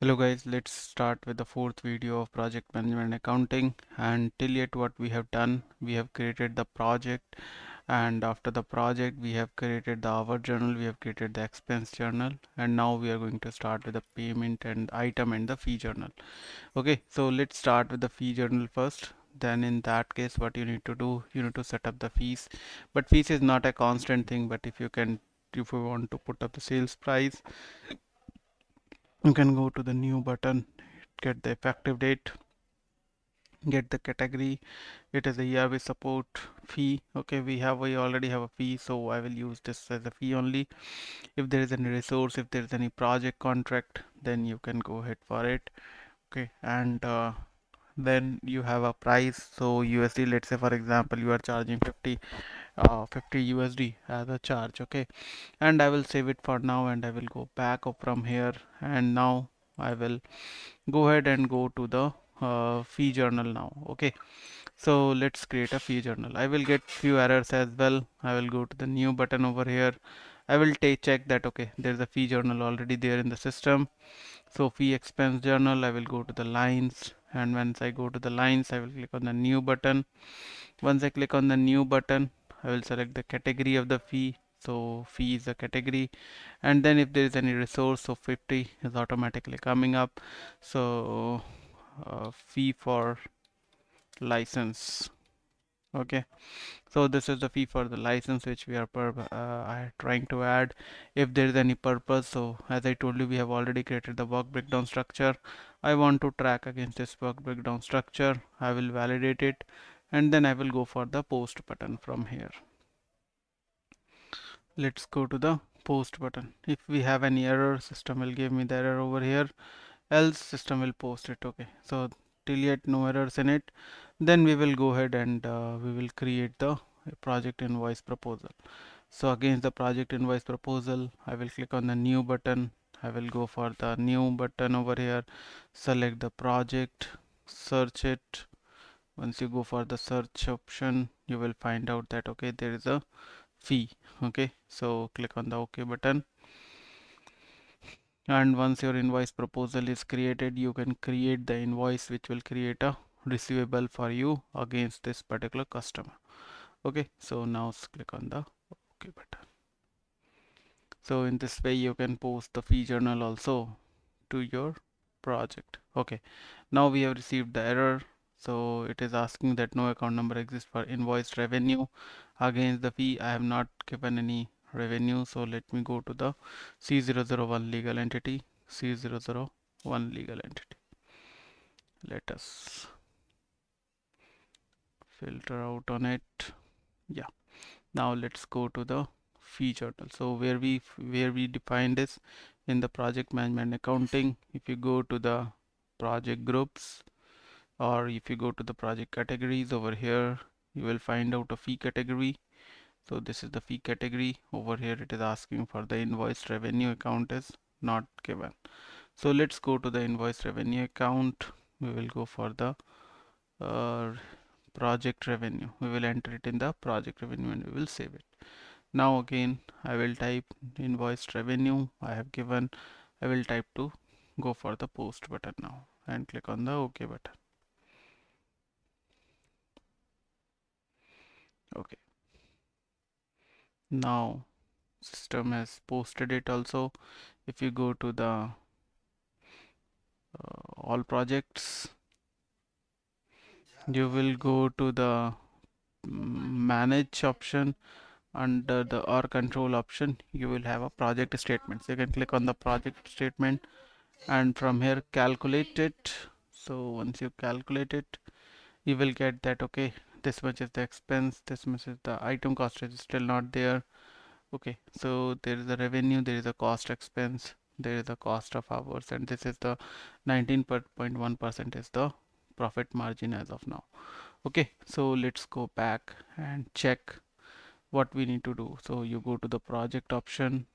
Hello guys, let's start with the fourth video of project management accounting. And till yet what we have done, we have created the project, and after the project we have created the hour journal, we have created the expense journal, and now we are going to start with the payment and item and the fee journal. Okay, so let's start with the fee journal first. Then in that case what you need to do, you need to set up the fees. But fees is not a constant thing, but if you want to put up the sales price, you can go to the new button, get the effective date, get the category. It is a ERB support fee. Okay, we already have a fee, so I will use this as a fee only. If there is any resource, if there is any project contract, then you can go ahead for it. Okay, and then you have a price. So USD, let's say for example you are charging 50 USD as a charge. Okay, and I will save it for now, and I will go back up from here, and now I will go ahead and go to the fee journal now. Okay, so let's create a fee journal. I will get few errors as well. I will go to the new button over here. I will check that okay, there's a fee journal already there in the system. So fee expense journal, I will go to the lines, and once I go to the lines I will click on the new button. Once I click on the new button, I will select the category of the fee. So fee is the category, and then if there is any resource, so 50 is automatically coming up. So fee for license. Okay, so this is the fee for the license which we are trying to add. If there is any purpose, so as I told you, we have already created the work breakdown structure. I want to track against this work breakdown structure. I will validate it, and then I will go for the post button from here. Let's go to the post button. If we have any error, system will give me the error over here, else system will post it. Okay, so till yet no errors in it. Then we will go ahead and we will create the project invoice proposal. So against the project invoice proposal, I will click on the new button. I will go for the new button over here, select the project, search it. Once you go for the search option, you will find out that okay, there is a fee. Okay, so click on the OK button, and once your invoice proposal is created, you can create the invoice which will create a receivable for you against this particular customer. Okay, so now click on the OK button. So in this way you can post the fee journal also to your project. Okay, now we have received the error. So it is asking that no account number exists for invoiced revenue against the fee. I have not given any revenue, so let me go to the C001 legal entity. C001 legal entity. Let us filter out on it. Yeah, now let's go to the fee journal. So where we define this in the project management accounting, if you go to the project groups, or if you go to the project categories over here, you will find out a fee category. So this is the fee category. Over here it is asking for the invoice revenue account is not given. So let's go to the invoice revenue account. We will go for the uh, project revenue. We will enter it in the project revenue and we will save it. Now again I will type invoice revenue. I have given. I will type to go for the post button now and click on the OK button. Okay, now system has posted it also. If you go to the all projects, you will go to the manage option. Under the or control option, you will have a project statement. So you can click on the project statement, and from here calculate it. So once you calculate it, you will get that okay, this much is the expense, this much is the item cost is still not there. Okay, so there is a revenue, there is a cost expense, there is a cost of hours, and this is the 19.1% is the profit margin as of now. Okay, so let's go back and check what we need to do. So you go to the project option,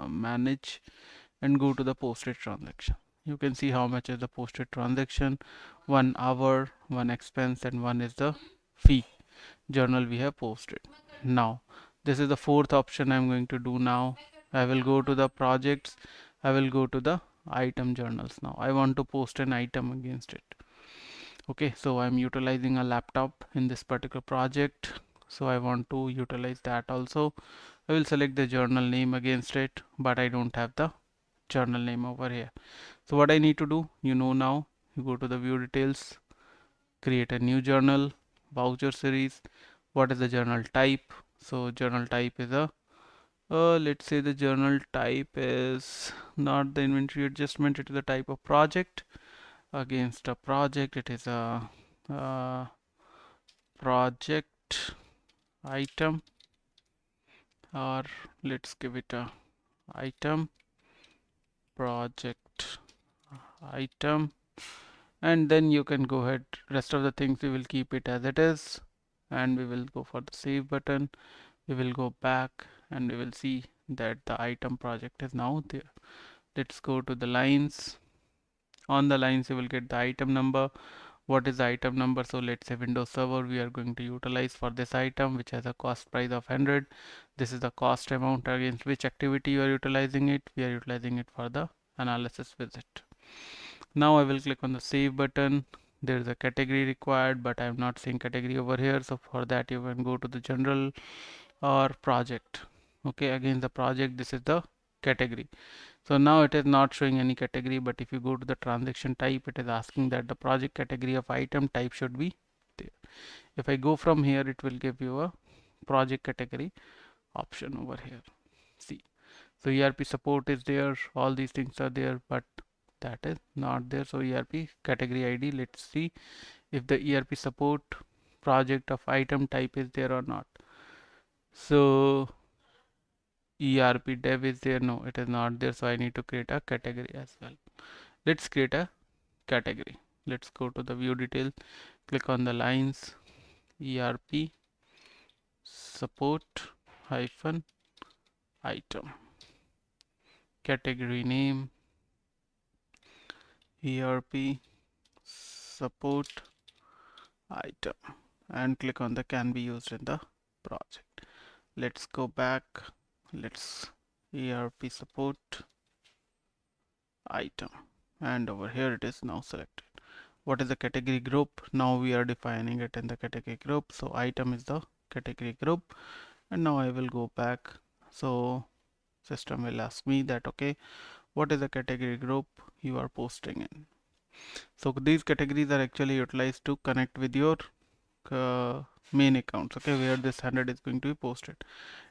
manage, and go to the posted transaction. You can see how much is the posted transaction, 1 hour, one expense, and one is the fee journal we have posted. Now this is the fourth option I'm going to do now. I will go to the projects, I will go to the item journals. Now I want to post an item against it. Okay, so I'm utilizing a laptop in this particular project, so I want to utilize that also. I will select the journal name against it, but I don't have the journal name over here. So what I need to do, now, you go to the view details, create a new journal, voucher series. What is the journal type? So journal type is a let's say the journal type is not the inventory adjustment, it is the type of project. Against a project, it is a project item, or let's give it a item project item, and then you can go ahead. Rest of the things we will keep it as it is, and we will go for the save button. We will go back and we will see that the item project is now there. Let's go to the lines. On the lines you will get the item number. What is the item number? So let's say Windows Server we are going to utilize for this item, which has a cost price of 100. This is the cost amount against which activity you are utilizing it. We are utilizing it for the analysis visit. Now I will click on the save button. There is a category required, but I am not seeing category over here. So for that you can go to the general or project. Okay, again the project, this is the category. So now it is not showing any category, but if you go to the transaction type, it is asking that the project category of item type should be there. If I go from here, it will give you a project category option over here. See, so ERP support is there, all these things are there, but that is not there. So ERP category ID, let's see if the ERP support project of item type is there or not. So ERP dev is there, no, it is not there. So I need to create a category as well. Let's create a category. Let's go to the view details, click on the lines, ERP support hyphen item, category name ERP support item, and click on the can be used in the project. Let's go back. Let's ERP support item, and over here it is now selected. What is the category group? Now we are defining it in the category group. So item is the category group, and now I will go back. So system will ask me that, okay, what is the category group you are posting in? So these categories are actually utilized to connect with your main accounts, okay, where this 100 is going to be posted.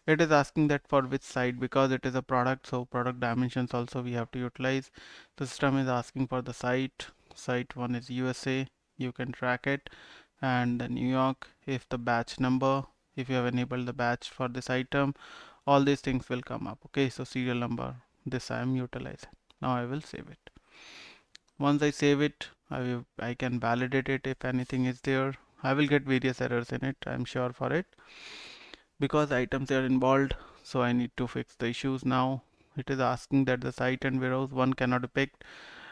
It is asking that for which site, because it is a product, so product dimensions also we have to utilize. The system is asking for the site one is USA, you can track it, and the New York, if the batch number, if you have enabled the batch for this item, all these things will come up. Okay, so serial number, this I am utilizing. Now I will save it. Once I save it, I can validate it if anything is there. I will get various errors in it, I'm sure for it, because items are involved, so I need to fix the issues now. It is asking that the site and warehouse one cannot depict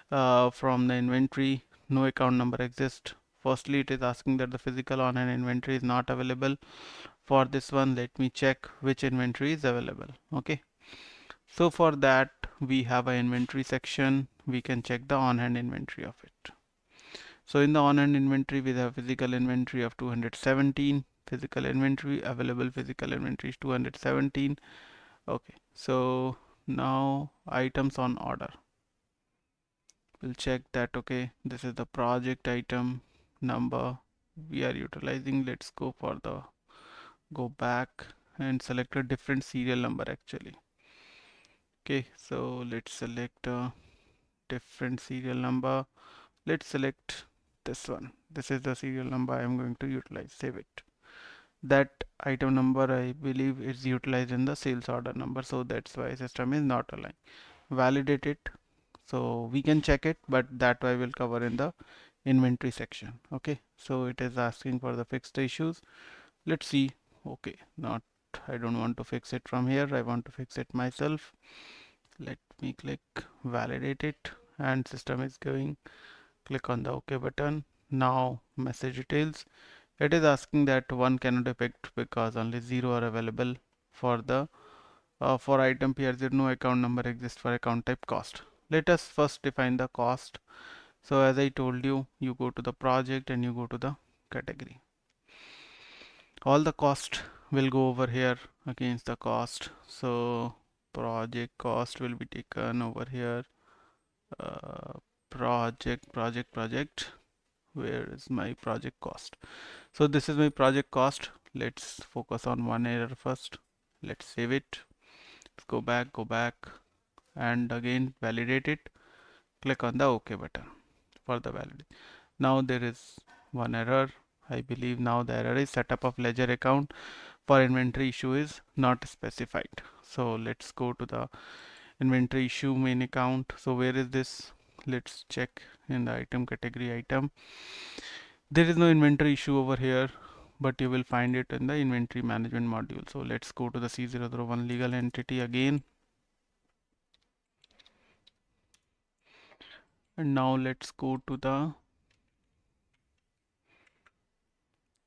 from the inventory, no account number exists. Firstly, it is asking that the physical on hand inventory is not available. For this one, let me check which inventory is available. Okay, so for that we have an inventory section. We can check the on hand inventory of it. So in the on hand inventory we have physical inventory of 217, physical inventory available, physical inventory is 217. Okay, so now items on order, we'll check that. Okay, this is the project item number we are utilizing. Let's go for the go back and select a different serial number actually. Okay, so let's select a different serial number. Let's select this one. This is the serial number I am going to utilize. Save it. That item number I believe is utilized in the sales order number, so that's why system is not aligned. Validate it, so we can check it, but that I will cover in the inventory section. Okay, so it is asking for the fix the issues. Let's see. Okay, not, I don't want to fix it from here, I want to fix it myself. Let me click validate it, and system is going. Click on the OK button. Now message details, it is asking that one cannot depict because only 0 are available for the for item PR0, no account number exists for account type cost. Let us first define the cost. So as I told you, you go to the project and you go to the category. All the cost will go over here against the cost. So project cost will be taken over here. Project. Where is my project cost? So this is my project cost. Let's focus on one error first. Let's save it. Let's go back, and again validate it. Click on the OK button for the validation. Now there is one error. I believe now the error is setup of ledger account for inventory issue is not specified. So let's go to the inventory issue main account. So where is this? Let's check in the item category item. There is no inventory issue over here, but you will find it in the inventory management module. So let's go to the C001 legal entity again. And now let's go to the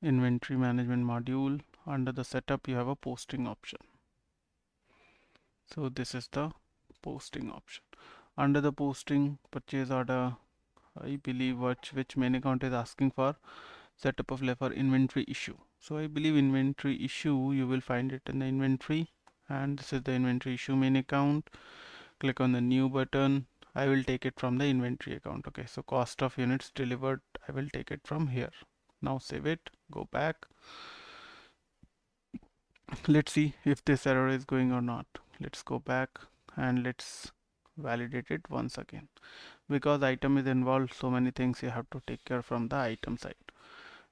inventory management module. Under the setup, you have a posting option. So this is the posting option. Under the posting purchase order, I believe which main account is asking for setup of level inventory issue. So I believe inventory issue, you will find it in the inventory, and this is the inventory issue main account. Click on the new button. I will take it from the inventory account. Okay, so cost of units delivered, I will take it from here. Now save it, go back. Let's see if this error is going or not. Let's go back and let's validate it once again. Because item is involved, so many things you have to take care from the item side.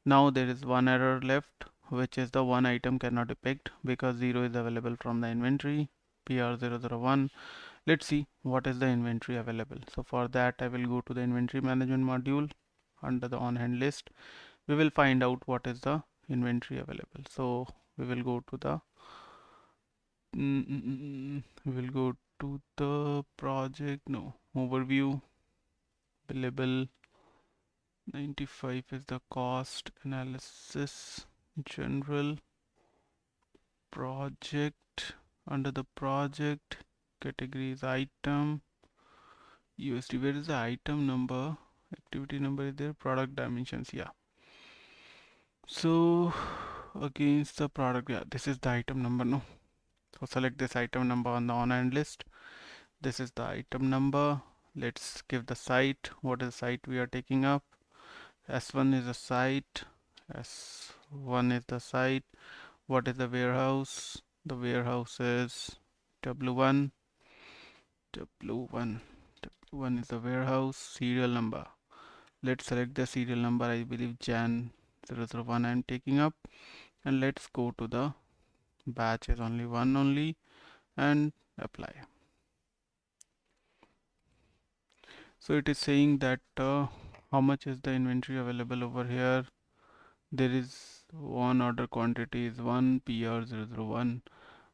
Now there is one error left, which is the one item cannot depict because 0 is available from the inventory. PR001. Let's see what is the inventory available. So for that I will go to the inventory management module. Under the on hand list we will find out what is the inventory available. So we will go to the project, no, overview, billable. 95 is the cost analysis, general, project. Under the project category is item, USD. Where is the item number? Activity number is there, product dimensions, yeah. So against the product, yeah, this is the item number, no. So select this item number on the on hand list. This is the item number. Let's give the site. What is the site we are taking up? S1 is the site. S1 is the site. What is the warehouse? The warehouse is W1. W1. W1 is the warehouse. Serial number. Let's select the serial number. I believe Jan001 I am taking up. And let's go to the batch is only one only and apply. So it is saying that how much is the inventory available over here. There is one order quantity is 1 PR001,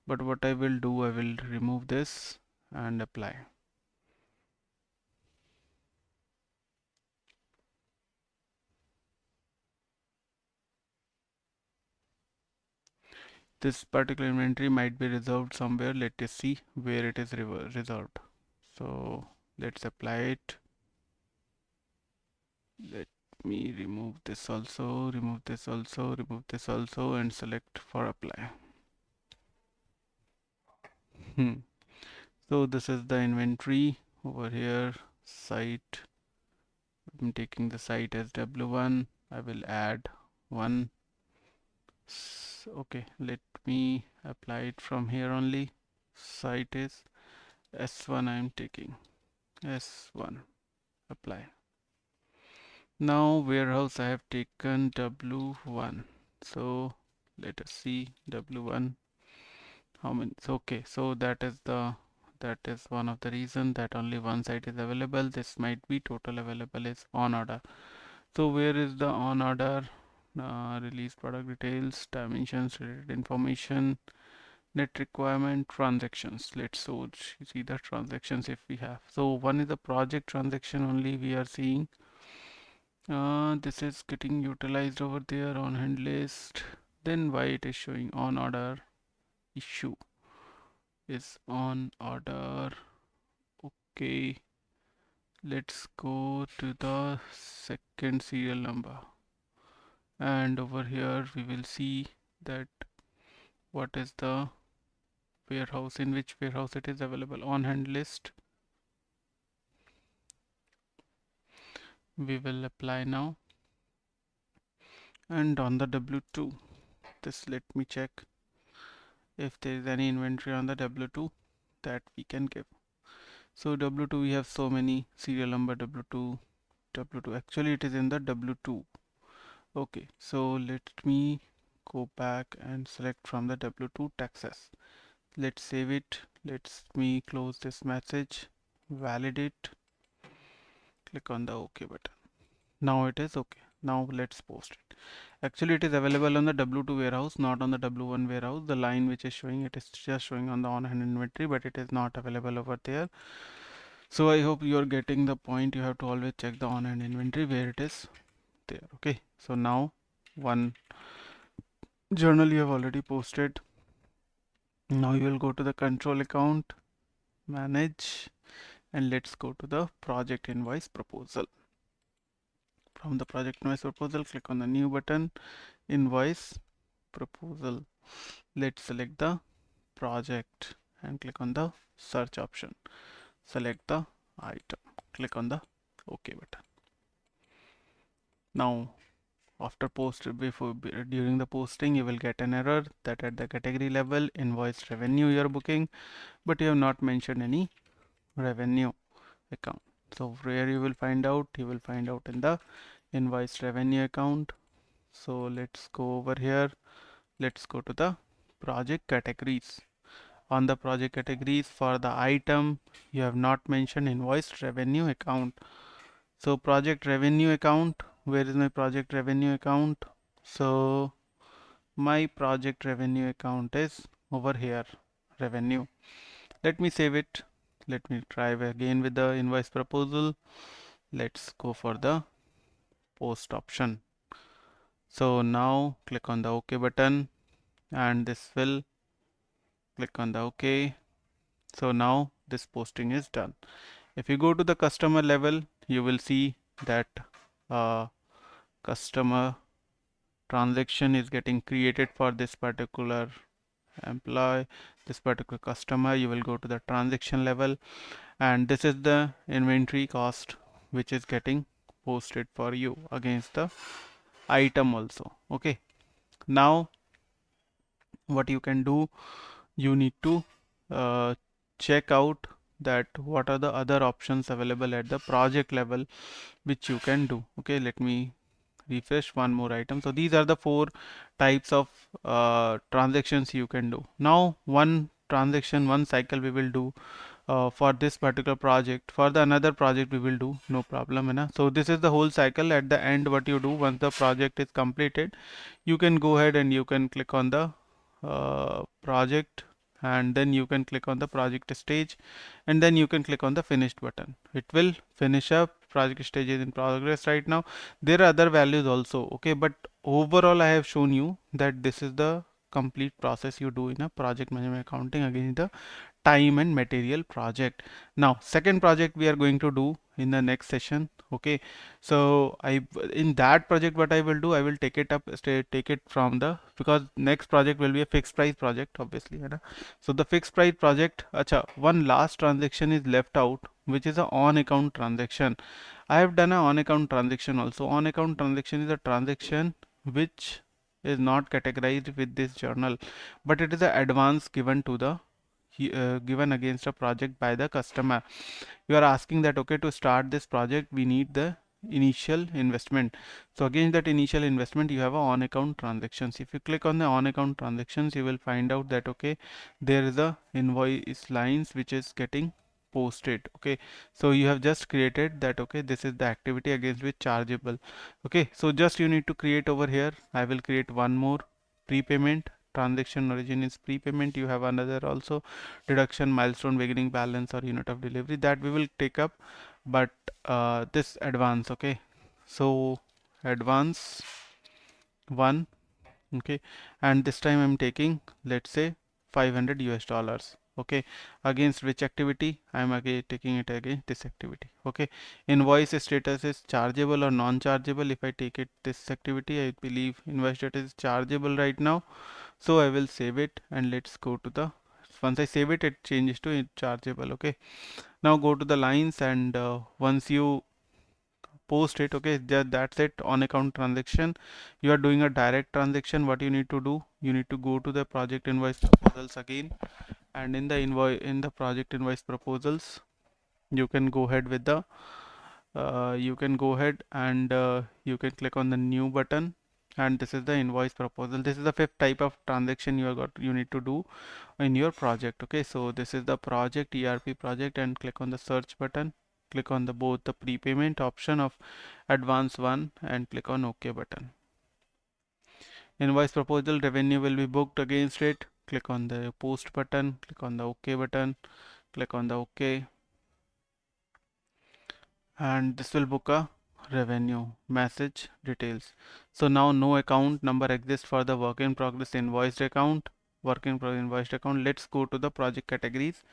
but what I will do, I will remove this and apply. This particular inventory might be reserved somewhere. Let us see where it is reserved. So let's apply it. Let me remove this also, remove this also, remove this also, and select for apply. So this is the inventory over here. Site, I'm taking the site as W1. I will add one. Okay, let me apply it from here only. Site is S1. I am taking S1. Apply. Now warehouse I have taken W1. So let us see W1 how many. So, okay, so that is one of the reason that only one site is available. This might be total available is on order. So where is the on order? Release product details, dimensions, related information, net requirement, transactions. Let's see the transactions if we have. So one is the project transaction only we are seeing. This is getting utilized over there on hand list. Then why it is showing on order? Issue is on order. Okay, Let's go to the second serial number, and over here we will see that what is the warehouse, in which warehouse it is available. On hand list we will apply now, and on the W2, this let me check if there is any inventory on the W2 that we can give. So W2, we have so many serial number W2, actually it is in the W2. Okay, so let me go back and select from the W2 taxes. Let's save it. Let me close this message, validate, click on the OK button. Now it is okay. Now let's post it. Actually it is available on the W2 warehouse, not on the W1 warehouse. The line which is showing, it is just showing on the on hand inventory, but it is not available over there. So I hope you are getting the point. You have to always check the on hand inventory where it is there. Okay, so now one journal you have already posted. Now you will go to the control account, manage, and let's go to the project invoice proposal. From the project invoice proposal, click on the new button, invoice proposal. Let's select the project and click on the search option. Select the item, click on the OK button. Now after during the posting, you will get an error that at the category level invoice revenue you are booking, but you have not mentioned any revenue account. So where you will find out, you will find out in the invoice revenue account. So let's go over here. Let's go to the project categories. On the project categories, for the item you have not mentioned invoice revenue account. So project revenue account, where is my project revenue account? So my project revenue account is over here, revenue. Let me save it. Let me try again with the invoice proposal. Let's go for the post option. So now click on the OK button, and this will click on the OK. So now this posting is done. If you go to the customer level, you will see that customer transaction is getting created for this particular employee, this particular customer. You will go to the transaction level, and this is the inventory cost which is getting posted for you against the item also. Okay, now what you can do, you need to uh, check out that what are the other options available at the project level which you can do. Okay, let me refresh one more item. So these are the four types of transactions you can do. Now one transaction, one cycle we will do for this particular project. For the another project we will do, no problem, na? So this is the whole cycle. At the end, what you do once the project is completed, you can go ahead and you can click on the project, and then you can click on the project stage, and then you can click on the finished button. It will finish up. Project stage is in progress right now. There are other values also, okay, but overall I have shown you that this is the complete process you do in a project management accounting against the time and material project. Now second project we are going to do in the next session. Okay, so in that project what I will do, I will take it up, take it from the, because next project will be a fixed price project obviously, है ना? So the fixed price project, acha, one last transaction is left out, which is a on account transaction. I have done a on account transaction also. On account transaction is a transaction which is not categorized with this journal, but it is an advance given to the given against a project by the customer. You are asking that, okay, to start this project we need the initial investment. So against that initial investment you have a on account transactions. If you click on the on account transactions, you will find out that, okay, there is a invoice lines which is getting posted. Okay, so you have just created that, okay, this is the activity against which chargeable. Okay, so just you need to create over here. I will create one more prepayment. Transaction origin is prepayment. You have another also, deduction, milestone, beginning balance, or unit of delivery, that we will take up, but this advance. Okay, so advance one. Okay, and this time I'm taking, let's say, $500. Okay, against which activity? I am again taking it against this activity. Okay, invoice status is chargeable or non-chargeable. If I take it this activity, I believe invoice status is chargeable right now, so I will save it, and let's go to the, once I save it, it changes to chargeable. Okay, now go to the lines, and once you post it, okay, that's it. On account transaction, you are doing a direct transaction. What you need to do, you need to go to the project invoice proposals again, and in the project invoice proposals, you can go ahead with the you can go ahead and you can click on the new button, and this is the invoice proposal. This is the fifth type of transaction you need to do in your project. Okay, so this is the project, ERP project, and click on the search button, click on the both the prepayment option of advance one, and click on OK button. Invoice proposal, revenue will be booked against it. Click on the post button, click on the OK button, click on the OK, and this will book a revenue message details. So now no account number exists for the work in progress invoiced account. Work in progress invoiced account. Let's go to the project categories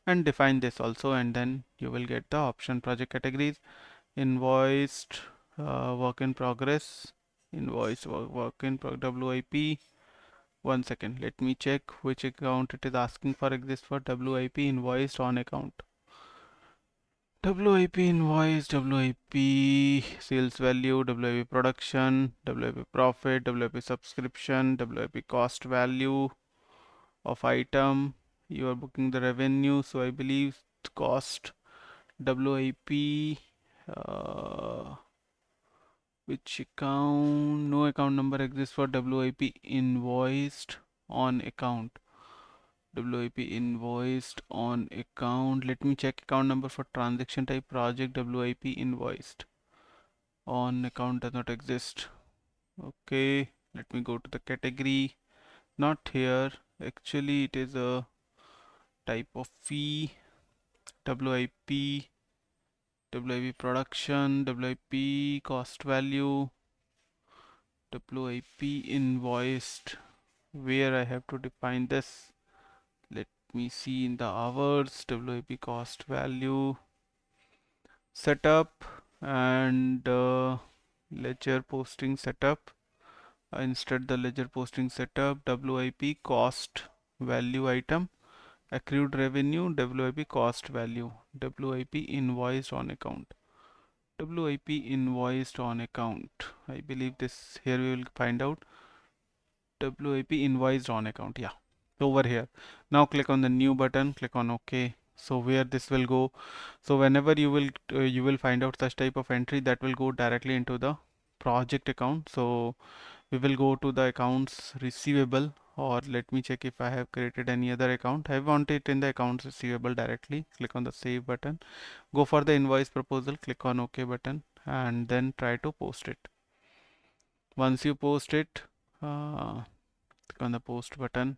and define this also, and then you will get the option project categories, invoiced, work in progress, invoice, work in WIP. One second, let me check which account it is asking for exists for WIP invoiced on account. WIP invoice, WIP sales value, WIP production, WIP profit, WIP subscription, WIP cost value of item. You are booking the revenue, so I believe cost, WIP, which account? No account number exists for WIP invoiced on account. WIP invoiced on account. Let me check account number for transaction type project. WIP invoiced on account does not exist. Okay, let me go to the category. Not here. Actually, it is a type of fee. WIP, WIP production, WIP cost value, WIP invoiced. Where I have to define this? Let me see in the hours. WIP cost value, setup, and ledger posting setup. Instead the ledger posting setup, WIP cost value item, accrued revenue, WIP cost value, WIP invoiced on account, WIP invoiced on account. I believe this here we will find out WIP invoiced on account. Yeah, over here. Now click on the new button, click on OK. So where this will go, so whenever you will find out such type of entry, that will go directly into the project account. So we will go to the accounts receivable, or let me check if I have created any other account. I want it in the accounts receivable directly. Click on the save button, go for the invoice proposal, click on OK button, and then try to post it. Once you post it, click on the post button,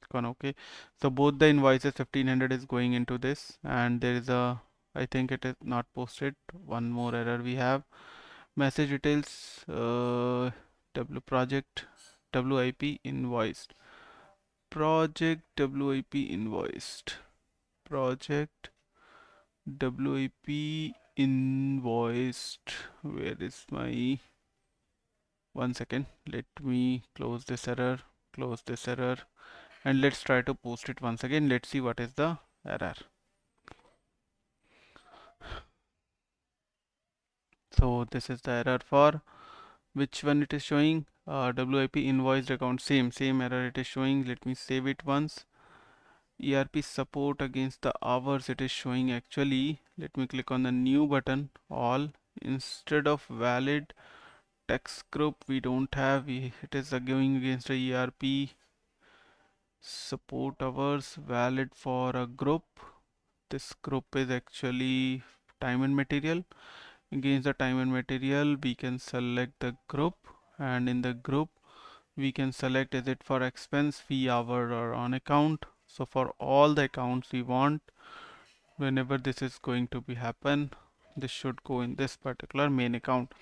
click on OK. So both the invoices 1500 is going into this, and there is a, I think it is not posted. One more error we have. Message details, W project WIP invoiced, project WIP invoiced, project WIP invoiced. Where is my, one second, let me close this error, close this error, and let's try to post it once again. Let's see what is the error. So this is the error for which one it is showing, WIP invoiced account, same error it is showing. Let me save it once. ERP support against the hours it is showing actually. Let me click on the new button, all. Instead of valid text group we don't have, it is going against the ERP support hours valid for a group. This group is actually time and material. Against the time and material we can select the group, and in the group we can select is it for expense, fee, hour, or on account. So for all the accounts we want, whenever this is going to be happen, this should go in this particular main account.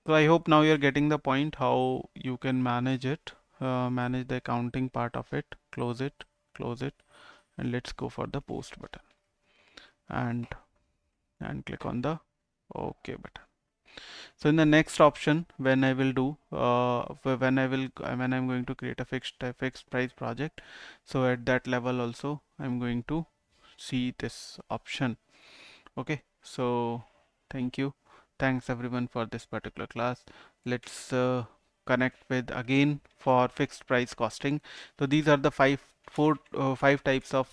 So I hope now you're getting the point how you can manage it, manage the accounting part of it. Close it, close it, and let's go for the post button and click on the OK button. So in the next option, when I will do when I'm going to create a fixed price project, so at that level also I'm going to see this option. Okay, so thank you, thanks everyone for this particular class. Let's connect with again for fixed price costing. So these are the five types of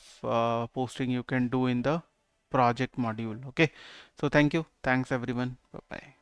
posting you can do in the project module. Okay, so thank you, thanks everyone, bye bye.